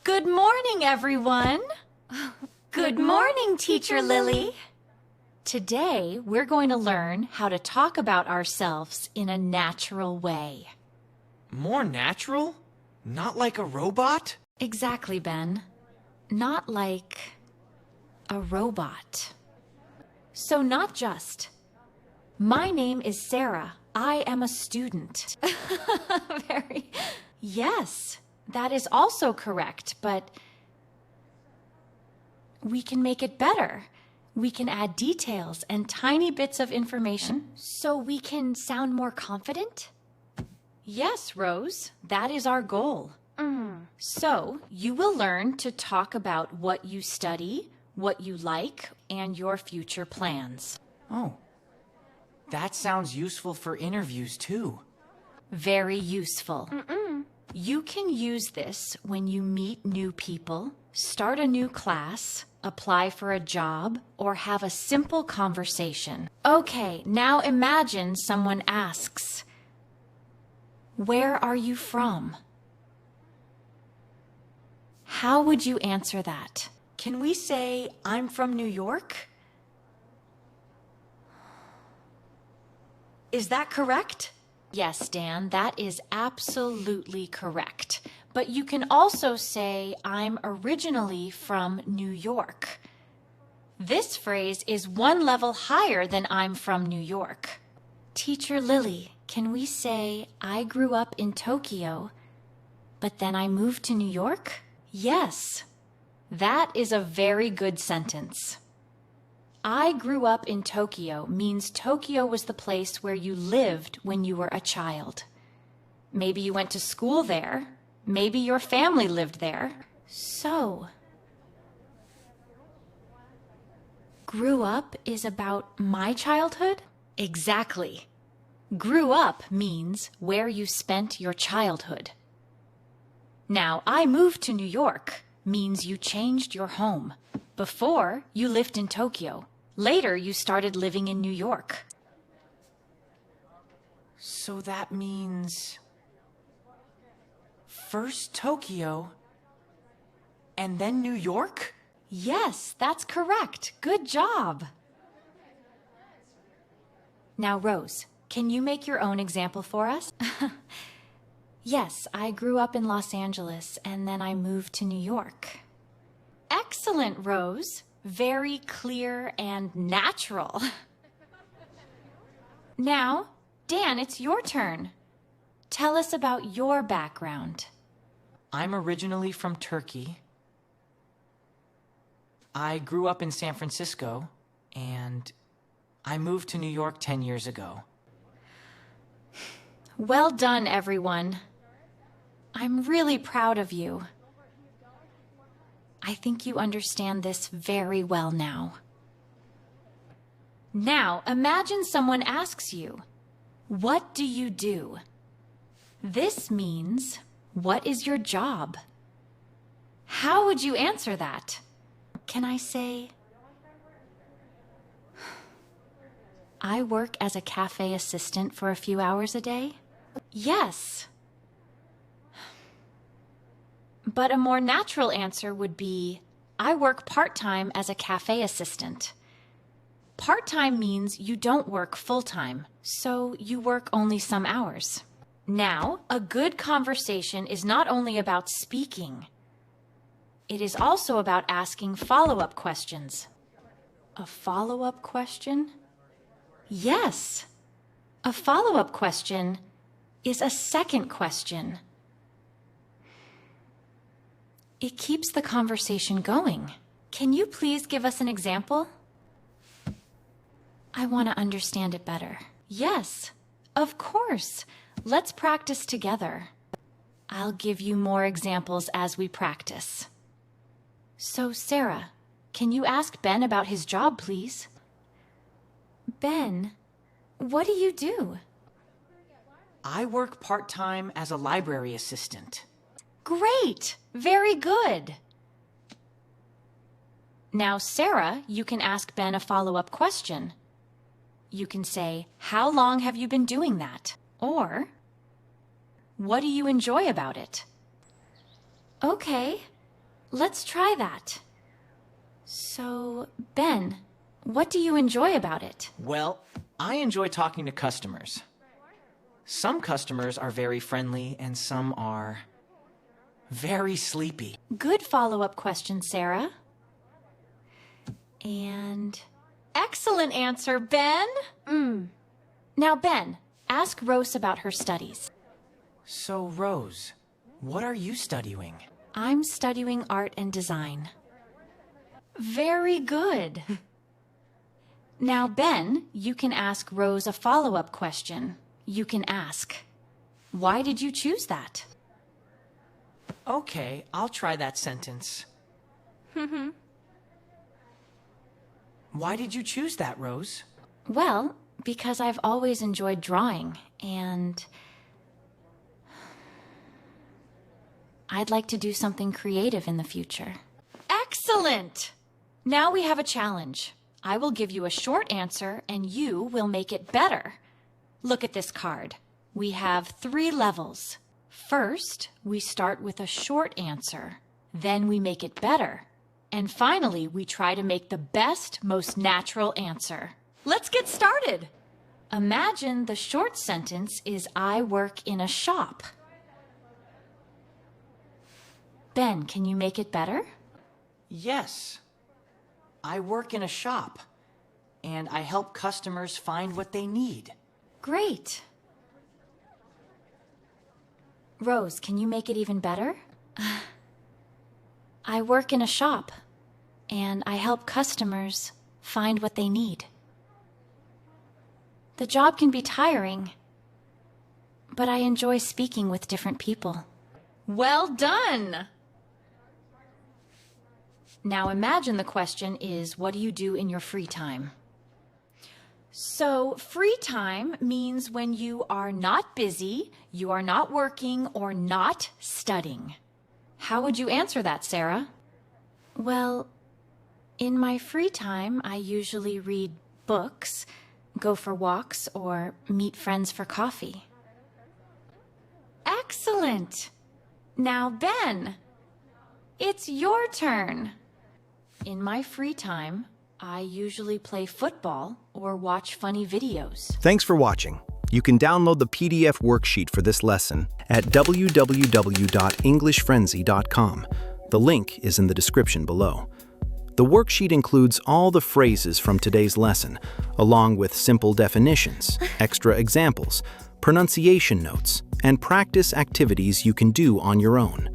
Good morning, everyone. Good morning, Teacher Lily. Today, we're going to learn how to talk about ourselves in a natural way. More natural? Not like a robot? Exactly, Ben. Not like a robot. So not just, my name is Sarah. I am a student. Yes, that is also correct, but we can make it better. We can add details and tiny bits of information so we can sound more confident. Yes, Rose, that is our goal. So you will learn to talk about what you study, what you like, and your future plans. Oh, that sounds useful for interviews too. Very useful. You can use this when you meet new people, start a new class, apply for a job, or have a simple conversation. Okay, now imagine someone asks, "Where are you from?" How would you answer that? Can we say, "I'm from New York"? Is that correct? Yes, Dan, that is absolutely correct. But you can also say, "I'm originally from New York." This phrase is one level higher than "I'm from New York." Teacher Lily, can we say, "I grew up in Tokyo, but then I moved to New York"? Yes, that is a very good sentence. I grew up in Tokyo means Tokyo was the place where you lived when you were a child. Maybe you went to school there. Maybe your family lived there. So, grew up is about my childhood? Exactly. Grew up means where you spent your childhood. Now, I moved to New York means you changed your home. Before, you lived in Tokyo. Later, you started living in New York. So that means first Tokyo and then New York? Yes, that's correct. Good job. Now, Rose, can you make your own example for us? Yes, I grew up in Los Angeles and then I moved to New York. Excellent, Rose. Very clear and natural. Now, Dan, it's your turn. Tell us about your background. I'm originally from Turkey. I grew up in San Francisco, and I moved to New York 10 years ago. Well done, everyone. I'm really proud of you. I think you understand this very well now. Now, imagine someone asks you, "What do you do?" This means, what is your job? How would you answer that? Can I say, "I work as a cafe assistant for a few hours a day"? Yes. But a more natural answer would be, "I work part-time as a cafe assistant." Part-time means you don't work full-time, so you work only some hours. Now, a good conversation is not only about speaking. It is also about asking follow-up questions. A follow-up question? Yes. A follow-up question is a second question. It keeps the conversation going. Can you please give us an example? I want to understand it better. Yes, of course. Let's practice together. I'll give you more examples as we practice. So, Sarah, can you ask Ben about his job, please? Ben, what do you do? I work part-time as a library assistant. Great! Very good! Now, Sarah, you can ask Ben a follow-up question. You can say, "How long have you been doing that?" Or, "What do you enjoy about it?" Okay, Let's try that. So, Ben, what do you enjoy about it? Well, I enjoy talking to customers. Some customers are very friendly and some are very sleepy. Good follow-up question, Sarah. And excellent answer, Ben. Now, Ben, ask Rose about her studies. So, Rose, what are you studying? I'm studying art and design. Very good. Now, Ben, you can ask Rose a follow-up question. You can ask, why did you choose that? Okay, I'll try that sentence. Why did you choose that, Rose? Well, because I've always enjoyed drawing, and I'd like to do something creative in the future. Excellent! Now we have a challenge. I will give you a short answer, and you will make it better. Look at this card. We have 3 levels. First, we start with a short answer. Then we make it better. And finally, we try to make the best, most natural answer. Let's get started. Imagine the short sentence is, I work in a shop. Ben, can you make it better? Yes. I work in a shop, and I help customers find what they need. Great. Rose, can you make it even better? I work in a shop, and I help customers find what they need. The job can be tiring, but I enjoy speaking with different people. Well done! Now imagine the question is, what do you do in your free time? So free time means when you are not busy, you are not working, or not studying. How would you answer that, Sarah? Well, in my free time, I usually read books, go for walks, or meet friends for coffee. Excellent! Now, Ben, it's your turn. In my free time, I usually play football or watch funny videos. Thanks for watching. You can download the PDF worksheet for this lesson at www.englishfrenzy.com. The link is in the description below. The worksheet includes all the phrases from today's lesson, along with simple definitions, extra examples, pronunciation notes, and practice activities you can do on your own.